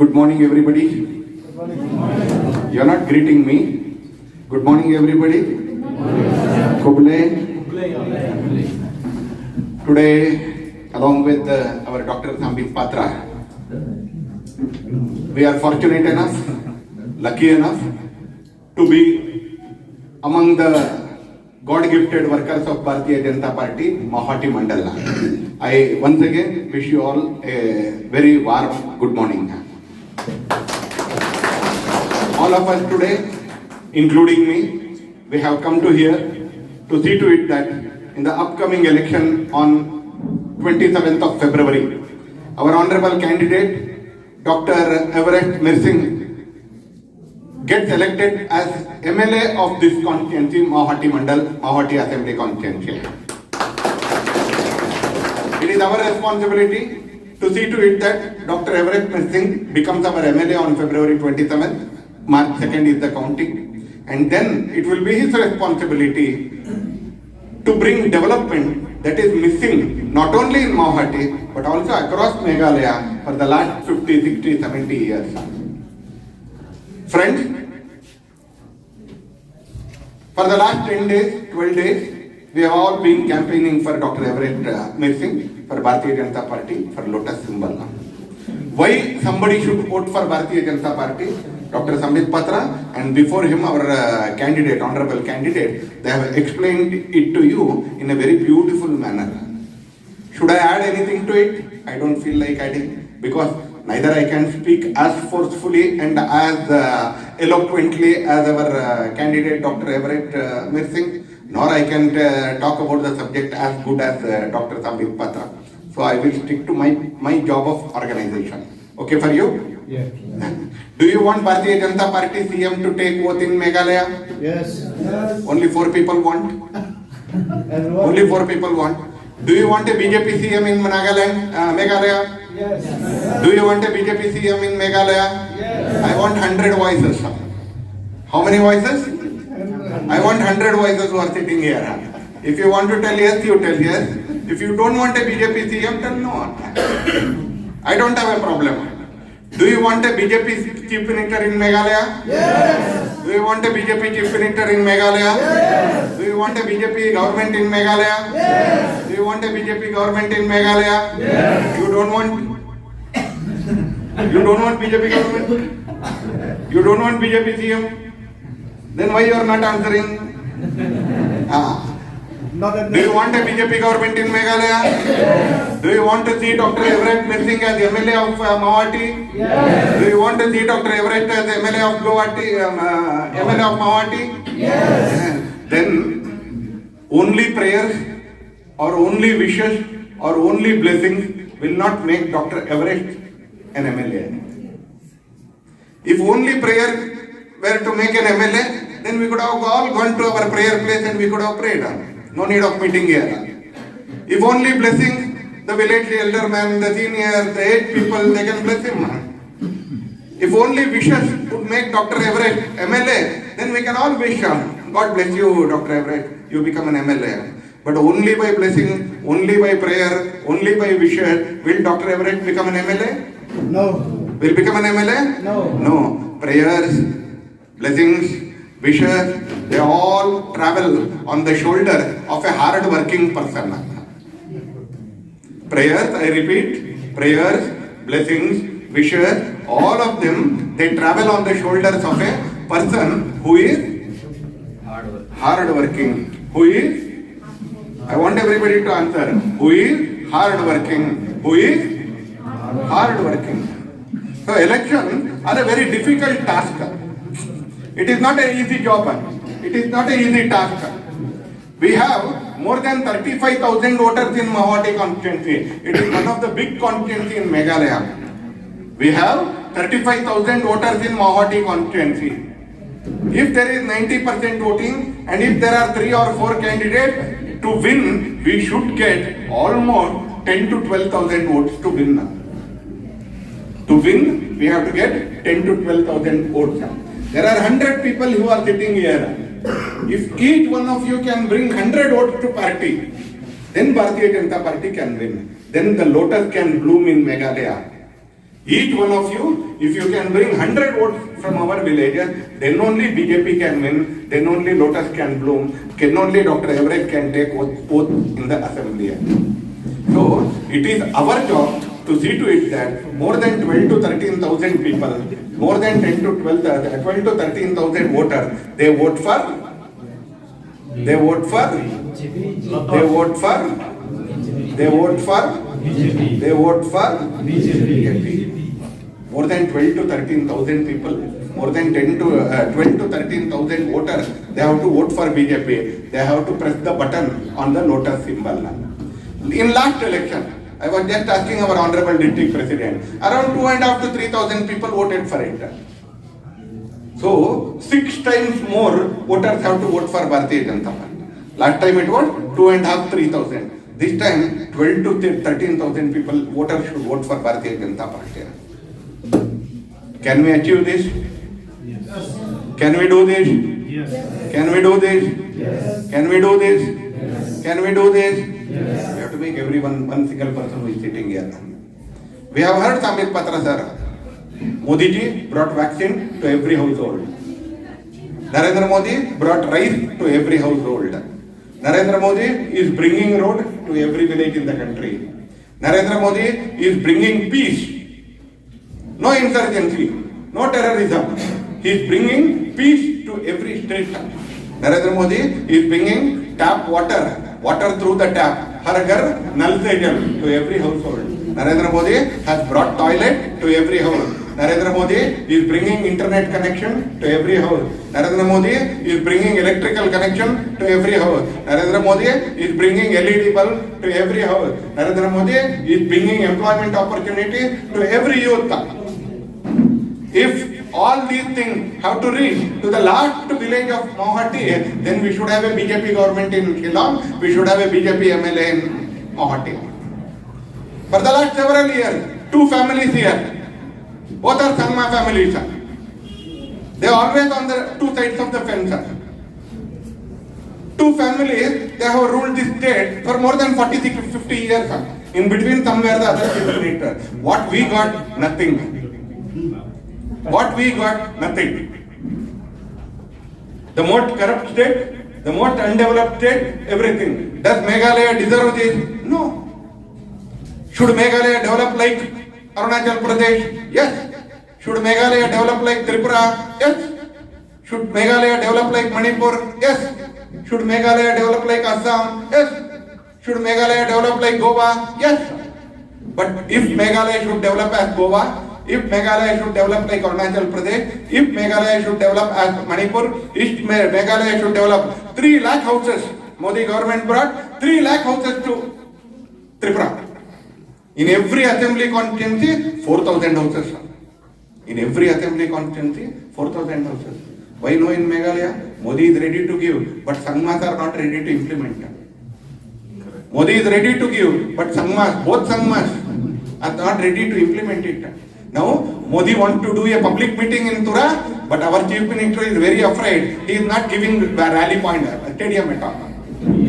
Good morning, everybody. You are not greeting me. Good morning, everybody. Kuble. Today, along with our Dr. Sambit Patra, we are fortunate enough, lucky enough to be among the God-gifted workers of Bharatiya Janata Party, Mawhati Mandala. I once again wish you all a very warm good morning. All of us today, including me, we have come to here to see to it that in the upcoming election on 27th of February, our honorable candidate, Dr. Everett Mirsing, gets elected as MLA of this constituency, Mawhati Mandal, Mawhati Assembly constituency. It is our responsibility to see to it that Dr. Everett Mirsing becomes our MLA on February 27th. March 2nd is the counting. And then it will be his responsibility to bring development that is missing not only in Mawhati but also across Meghalaya for the last 50, 60, 70 years. Friends, for the last 10 days, 12 days, we have all been campaigning for Dr. Everett Mirsing, for Bharatiya Janata Party, for Lotus symbol. Why somebody should vote for Bharatiya Janata Party? Dr. Sambit Patra and before him our candidate, honorable candidate, they have explained it to you in a very beautiful manner. Should I add anything to it? I don't feel like adding because neither I can speak as forcefully and as eloquently as our candidate Dr. Everett Mirsing, nor I can talk about the subject as good as Dr. Sambit Patra. So I will stick to my job of organization. Okay for you? Yeah. Do you want Bharatiya Janata Party CM to take oath in Meghalaya? Yes. Only 4 people want. Only 4 people want. Do you want a BJP CM in Meghalaya? Yes. Do you want a BJP CM in Meghalaya? Yes. I want 100 voices. How many voices? I want 100 voices who are sitting here. If you want to tell yes, you tell yes. If you don't want a BJP CM, tell no. I don't have a problem. Do you want a BJP Chief Minister in Meghalaya? Yes. Do you want a BJP Chief Minister in Meghalaya? Yes. Do you want a BJP government in Meghalaya? Yes. Do you want a BJP government in Meghalaya? Yes. You don't want BJP government? You don't want BJP CM? Then why you are not answering? Do you want a BJP government in Meghalaya? Yes. Do you want to see Dr. Everett Mirsing as MLA of Mawhati? Yes. Do you want to see Dr. Everett as MLA of MLA of Mawhati? Yes. Then only prayers or only wishes or only blessings will not make Dr. Everett an MLA. If only prayer were to make an MLA, then we could have all gone to our prayer place and we could have prayed. No need of meeting here. If only blessing, the village elder man, the senior, the 8 people, they can bless him. If only wishes would make Dr. Everett MLA, then we can all wish him. God bless you, Dr. Everett, you become an MLA. But only by blessing, only by prayer, only by wishes, will Dr. Everett become an MLA? No. Will become an MLA? No. No. Prayers, blessings, wishes, they all travel on the shoulder of a hard-working person. Prayers, I repeat, prayers, blessings, wishes, all of them, they travel on the shoulders of a person who is hard-working. Who is? I want everybody to answer. Who is hard-working? Who is hard-working? So elections are a very difficult task. It is not an easy job. It is not an easy task. We have more than 35,000 voters in Mawhati constituency. It is one of the big constituency in Meghalaya. We have 35,000 voters in Mawhati constituency. If there is 90% voting and if there are 3 or 4 candidates, to win, we should get almost 10 to 12,000 votes to win. To win, we have to get 10 to 12,000 votes. There are 100 people who are sitting here. If each one of you can bring 100 votes to party, then Bharatiya Janata Party can win. Then the lotus can bloom in Meghalaya. Each one of you, if you can bring 100 votes from our villages, then only BJP can win, then only lotus can bloom, then only Dr. Everett can take oath in the assembly. So, it is our job to see to it that more than 12 to 13,000 people, more than 10 to 12 to 13,000 voters, they vote for BJP. More than 12 to 13,000 people, more than 12 to 13,000 voters, they have to vote for BJP. They have to press the button on the lotus symbol. In last election, I was just asking our Honorable District President, around 2,500 to 3,000 people voted for it. So, 6 times more voters have to vote for Bharatiya Janata Party. Last time it was 2,500 to 3,000. This time, 12 to 13,000 people, voters should vote for Bharatiya Janata Party. Can we achieve this? Yes. Can we do this? Yes. Can we do this? Yes. Can we do this? Yes. Can we do this? Yes. We have to make everyone one single person who is sitting here. We have heard Samit Patra sir. Modi ji brought vaccine to every household. Narendra Modi brought rice to every household. Narendra Modi is bringing road to every village in the country. Narendra Modi is bringing peace. No insurgency, no terrorism. He is bringing peace to every street. Narendra Modi is bringing tap water through the tap. Har ghar nal se jal to every household. Narendra Modi has brought toilet to every house. Narendra Modi is bringing internet connection to every house. Narendra Modi is bringing electrical connection to every house. Narendra Modi is bringing LED bulb to every house. Narendra Modi is bringing employment opportunity to every youth. If all these things have to reach to the last village of Mawhati, then we should have a BJP government in Shillong, we should have a BJP MLA in Mawhati. For the last several years, 2 families here, both are Sangma families. They are always on the 2 sides of the fence. 2 families, they have ruled this state for more than 50 years. In between somewhere the other people later. What we got? Nothing. What we got? Nothing. The most corrupt state, the most undeveloped state, everything. Does Meghalaya deserve this? No. Should Meghalaya develop like Arunachal Pradesh? Yes. Should Meghalaya develop like Tripura? Yes. Should Meghalaya develop like Manipur? Yes. Should Meghalaya develop like Assam? Yes. Should Meghalaya develop like Goa? Yes. But if Meghalaya should develop as Goa, if Meghalaya should develop like Arunachal Pradesh, if Meghalaya should develop as Manipur, if Meghalaya should develop 3 lakh houses, Modi government brought 3 lakh houses to Tripura. In every assembly constituency, 4,000 houses. In every assembly constituency, 4,000 houses. Why no in Meghalaya? Modi is ready to give, but Sangmas are not ready to implement. Modi is ready to give, but Sangmas, both Sangmas are not ready to implement it. Now, Modi wants to do a public meeting in Tura, but our chief minister is very afraid. He is not giving a rally point, a stadium at all.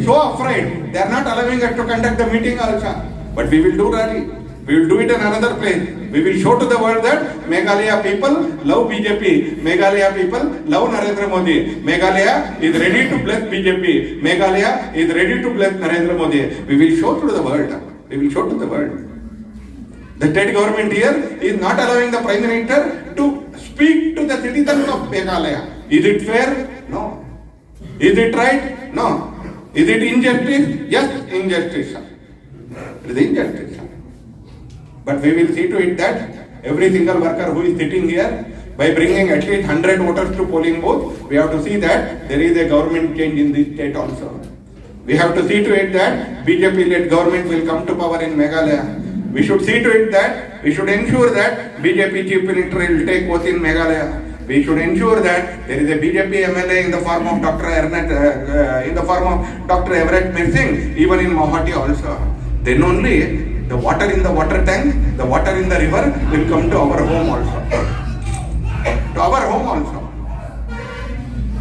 So afraid, they are not allowing us to conduct the meeting also. But we will do rally. We will do it in another place. We will show to the world that Meghalaya people love BJP. Meghalaya people love Narendra Modi. Meghalaya is ready to bless BJP. Meghalaya is ready to bless Narendra Modi. We will show to the world. We will show to the world. The state government here is not allowing the Prime Minister to speak to the citizens of Meghalaya. Is it fair? No. Is it right? No. Is it injustice? Yes, injustice. It is injustice. But we will see to it that every single worker who is sitting here, by bringing at least 100 voters to polling booth, we have to see that there is a government change in this state also. We have to see to it that BJP-led government will come to power in Meghalaya. We should see to it that, we should ensure that BJP chief minister will take oath in Meghalaya. We should ensure that there is a BJP MLA in the form of Dr. Everett Mirsing, even in Mawhati also. Then only the water in the water tank, the water in the river will come to our home also. To our home also.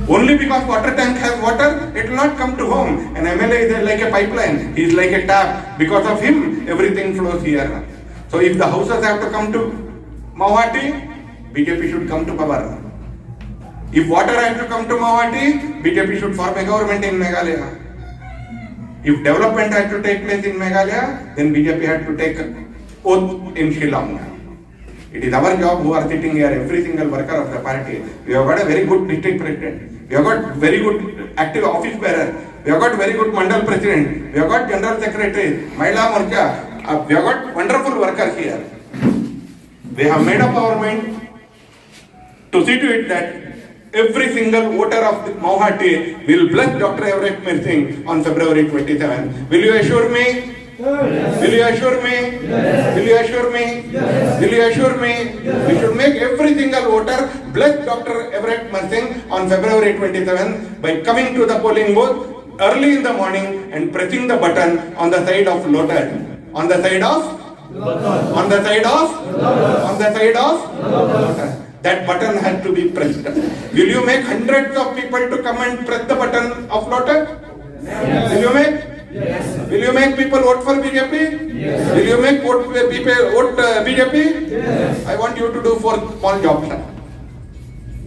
Only because water tank has water, it will not come to home. An MLA is like a pipeline, he is like a tap. Because of him, everything flows here. So if the houses have to come to mawhati, BJP should come to power. If water has to come to mawhati, BJP should form a government in Meghalaya. If development had to take place in Meghalaya, then BJP had to take oath in Shillong. It is our job who are sitting here, every single worker of the party. We have got a very good district president. We have got very good active office bearer. We have got very good mandal president. We have got general secretary, Mahila Morcha. We have got wonderful workers here. We have made up our mind to see to it that every single voter of Mawhati will bless Dr. Everett Mirsing on February 27. Will you assure me? Yes. Will you assure me? Yes. Will you assure me? Yes. Will you assure me? Yes. We should make every single voter bless Dr. Everett Mirsing on February 27 by coming to the polling booth early in the morning and pressing the button on the side of Lotus. On the side of? Lotus. On the side of? Lotus. On the side of? Lotus. That button has to be pressed. Will you make hundreds of people to come and press the button of Lotus? Yes. Will you make? Yes. Will you make people vote for BJP? Yes. Will you make people vote BJP? Yes. I want you to do 4 small jobs.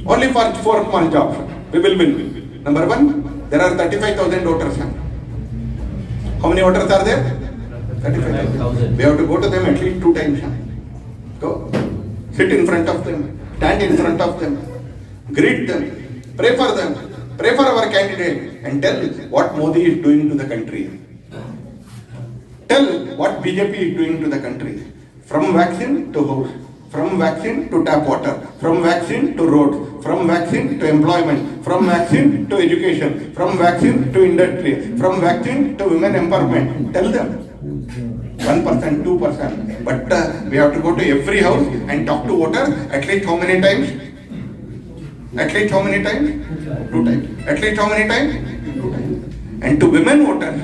Only for 4 small jobs. We will win. Number 1, there are 35,000 voters. How many voters are there? 35,000. We have to go to them at least 2 times. Go. Sit in front of them. Stand in front of them. Greet them. Pray for them. Pray for our candidate and tell what Modi is doing to the country. Tell what BJP is doing to the country. From vaccine to house, from vaccine to tap water, from vaccine to roads, from vaccine to employment, from vaccine to education, from vaccine to industry, from vaccine to women empowerment. Tell them. 1%, 2%. But we have to go to every house and talk to voters at least how many times? At least how many times? 2 times. At least how many times? 2 times. And to women voters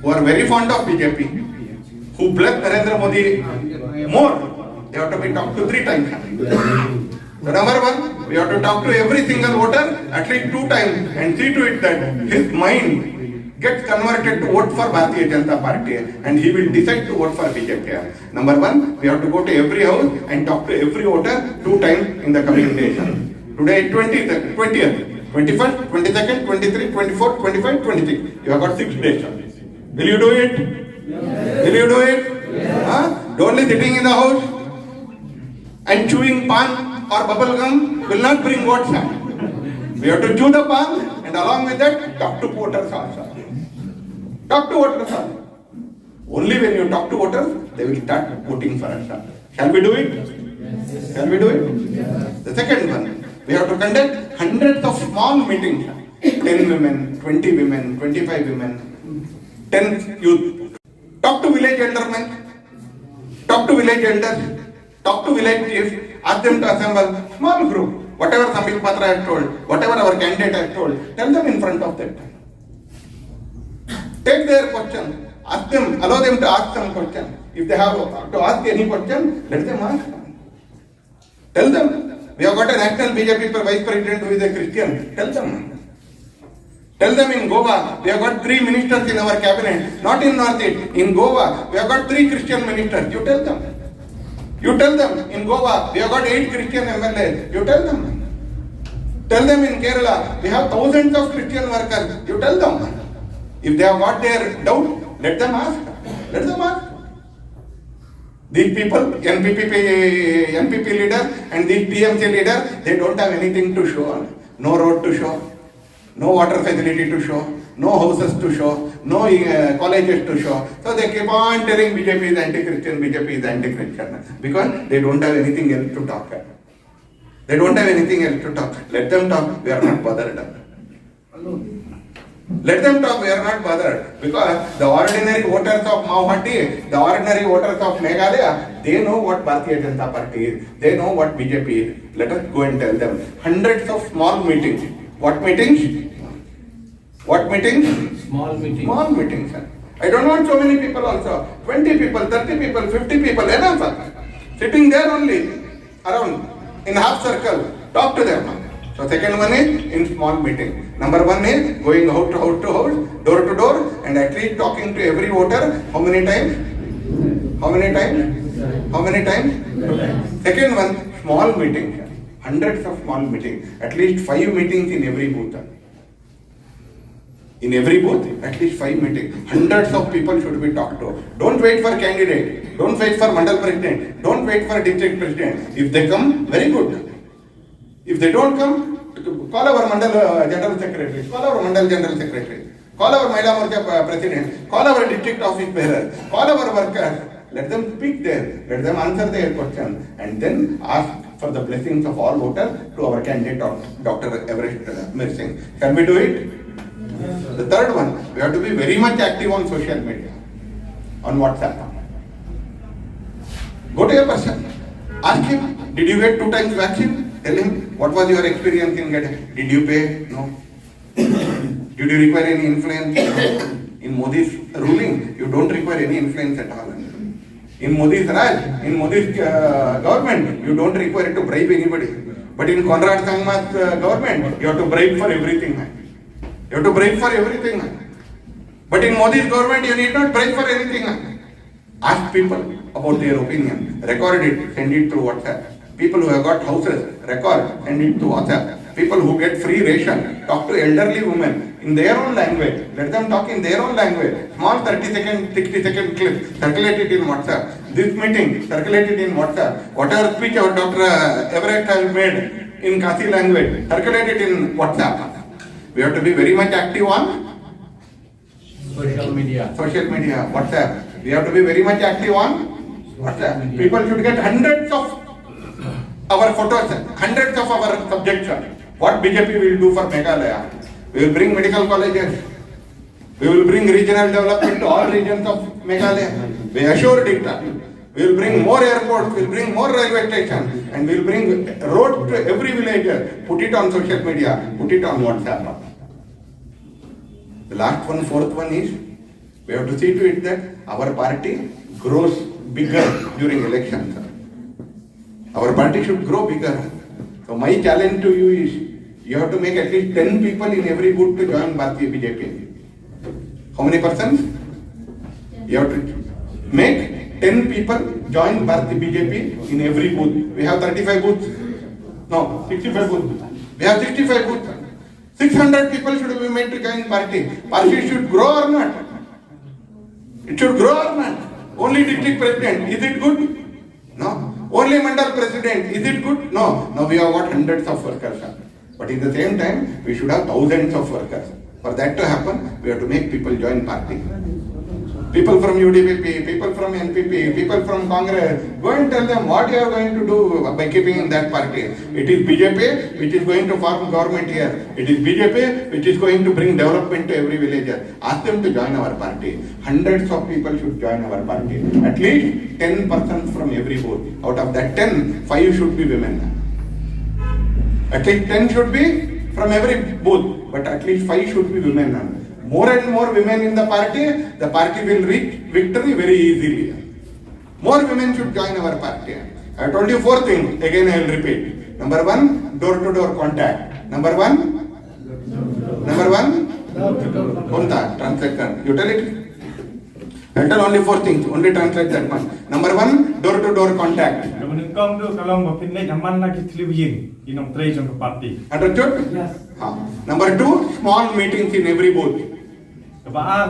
who are very fond of BJP, who bless Narendra Modi more, they have to be talked to 3 times. So number 1, we have to talk to every single voter at least 2 times and see to it that his mind gets converted to vote for Bharatiya Janata Party and he will decide to vote for BJP. Number 1, we have to go to every house and talk to every voter 2 times in the coming days. Today 20th, 21st, 22nd, 23, 24, 25, 26. You have got 6 days. Will you do it? Yes. Will you do it? Yes. Huh? Only sitting in the house and chewing pan or bubble gum will not bring votes. We have to chew the pan and along with that talk to voters also. Talk to voters also. Only when you talk to voters, they will start voting for us. Shall we do it? Yes. Shall we do it? Yes. The second one, we have to conduct hundreds of small meetings. 10 women, 20 women, 25 women, 10 youth. Talk to village eldermen, talk to village elders, talk to village chiefs, ask them to assemble small group. Whatever Sambhil Patra has told, whatever our candidate has told, tell them in front of them. Take their question, ask them, allow them to ask some question. If they have to ask any question, let them ask. Tell them. We have got a national BJP vice president who is a Christian. Tell them. Tell them in Goa, we have got 3 ministers in our cabinet, not in Northeast. In Goa, we have got 3 Christian ministers. You tell them. You tell them. In Goa, we have got 8 Christian MLAs. You tell them. Tell them in Kerala, we have thousands of Christian workers. You tell them. If they have got their doubt, let them ask. Let them ask. These people, NPP leader and these TMC leader, they don't have anything to show. No road to show, no water facility to show, no houses to show, no colleges to show. So they keep on telling BJP is anti-Christian, BJP is anti-Christian. Because they don't have anything else to talk. They don't have anything else to talk. Let them talk, we are not bothered. Let them talk, we are not bothered. Because the ordinary voters of Mawhati, the ordinary voters of Meghalaya, they know what Bharatiya Janata Party is. They know what BJP is. Let us go and tell them. Hundreds of small meetings. What meetings? What meetings? Small meetings. Small meetings. I don't want so many people also. 20 people, 30 people, 50 people, enough. Sitting there only, around, in half circle. Talk to them. So second one is in small meeting. Number one is going out to house, door to door, and at least talking to every voter. How many times? How many times? How many times? Second one, small meeting. Hundreds of small meetings. At least 5 meetings in every booth. In every booth, at least 5 meetings. Hundreds of people should be talked to. Don't wait for candidate. Don't wait for mandal president. Don't wait for district president. If they come, very good. If they don't come, call our mandal general secretary. Call our mandal general secretary. Call our Mahila Morcha president. Call our district office bearer. Call our workers. Let them speak there. Let them answer their question. And then ask for the blessings of all voters to our candidate, Dr. Everest Mirsing. Can we do it? The third one, we have to be very much active on social media, on WhatsApp. Go to a person, ask him, did you get 2 times vaccine? Tell him, what was your experience in getting? Did you pay? No. Did you require any influence? No. In Modi's ruling, you don't require any influence at all. In Modi's Raj, in Modi's government, you don't require to bribe anybody. But in Conrad Sangma's government, you have to bribe for everything. You have to bribe for everything. But in Modi's government, you need not bribe for anything. Ask people about their opinion. Record it, send it through WhatsApp. People who have got houses, record, send it to WhatsApp. People who get free ration, talk to elderly women in their own language. Let them talk in their own language. Small 30-second, 60-second clip, circulate it in WhatsApp. This meeting, circulate it in WhatsApp. Whatever speech our Dr. Everett has made in Kasi language, circulate it in WhatsApp. We have to be very much active on Social media. social media, WhatsApp. We have to be very much active on WhatsApp. People should get hundreds of our photos, hundreds of our subjects. What BJP will do for Meghalaya? We will bring medical colleges. We will bring regional development to all regions of Meghalaya. We assured it. We will bring more airports, we will bring more railway stations, and we will bring roads to every village. Put it on social media, put it on WhatsApp. The last one, fourth one is, we have to see to it that our party grows bigger during elections. Our party should grow bigger. So my challenge to you is, you have to make at least 10 people in every booth to join Bharatiya BJP. How many persons? You have to make 10 people join Bharatiya BJP in every booth. We have 35 booths. No, 65 booths. We have 65 booths. 600 people should be made to join party. Party should grow or not? It should grow or not? Only district president, is it good? No. Only mandal president, is it good? No. Now we have got hundreds of workers. But at the same time, we should have thousands of workers. For that to happen, we have to make people join party. People from UDP, people from NPP, people from Congress, go and tell them what you are going to do by keeping in that party. It is BJP which is going to form government here. It is BJP which is going to bring development to every villager. Ask them to join our party. Hundreds of people should join our party. At least 10 persons from every booth. Out of that 10, 5 should be women. At least 10 should be from every booth, but at least 5 should be women. More and more women in the party will reach victory very easily. More women should join our party. I told you 4 things, again I will repeat. Number 1, door-to-door contact. Number 1, Konta, translation, utility. I tell only 4 things, only translate that one. Number 1, door-to-door contact. Understood? Yes. Number 2, small meetings in every booth. Number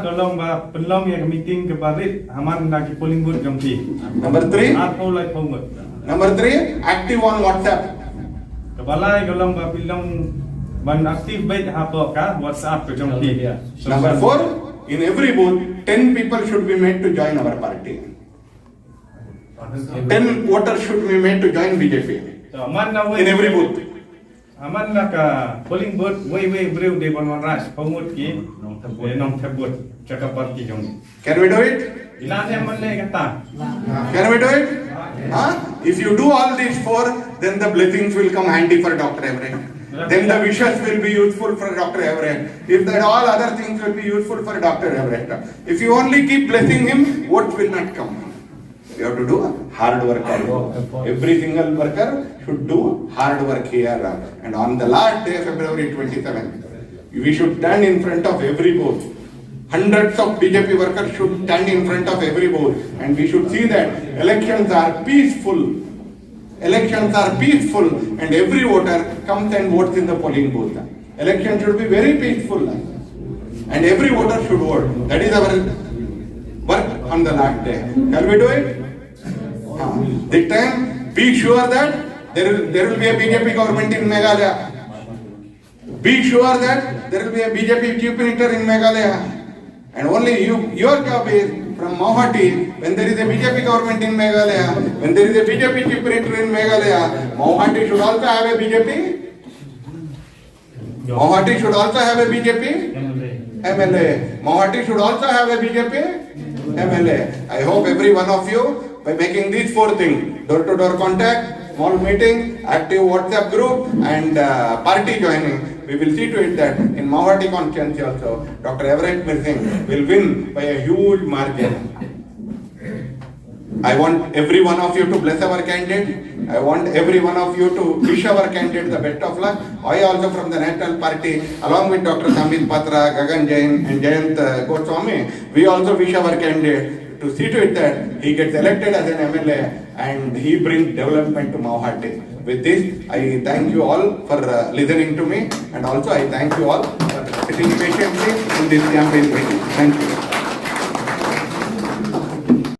3, active on WhatsApp. Number 4, in every booth, 10 people should be made to join our party. 10 voters should be made to join BJP. In every booth. Aman nak polling booth way breu de bon ras pamut ki nong thabut chaka party jong. Can we do it? Ilane manle kata. Can we do it? If you do all these 4, then the blessings will come handy for Dr. Everett. Then the wishes will be useful for Dr. Everett. If that all other things will be useful for Dr. Everett. If you only keep blessing him, votes will not come. You have to do hard work. Every single worker should do hard work here. And on the last day, February 27th, we should stand in front of every booth. Hundreds of BJP workers should stand in front of every booth, and we should see that elections are peaceful. Elections are peaceful, and every voter comes and votes in the polling booth. Election should be very peaceful, and every voter should vote. That is our work on the last day. Shall we do it? This time, be sure that there will be a BJP government in Meghalaya. Be sure that there will be a BJP chief minister in Meghalaya. And only your job is from mawhati, when there is a BJP government in Meghalaya, when there is a BJP chief minister in Meghalaya, mawhati should also have a BJP. Mawhati should also have a BJP MLA. Mawhati should also have a BJP MLA. I hope every one of you, by making these four things, door-to-door contact, small meeting, active WhatsApp group, and party joining, we will see to it that in Mawhati constituency also, Dr. Everett Mirsing will win by a huge margin. I want every one of you to bless our candidate. I want every one of you to wish our candidate the best of luck. I also from the National Party, along with Dr. Sambit Patra, Gagan Jain and Jayant Goswami, we also wish our candidate to see to it that he gets elected as an MLA and he brings development to Mawhati. With this, I thank you all for listening to me, and also I thank you all for sitting patiently in this campaign meeting. Thank you.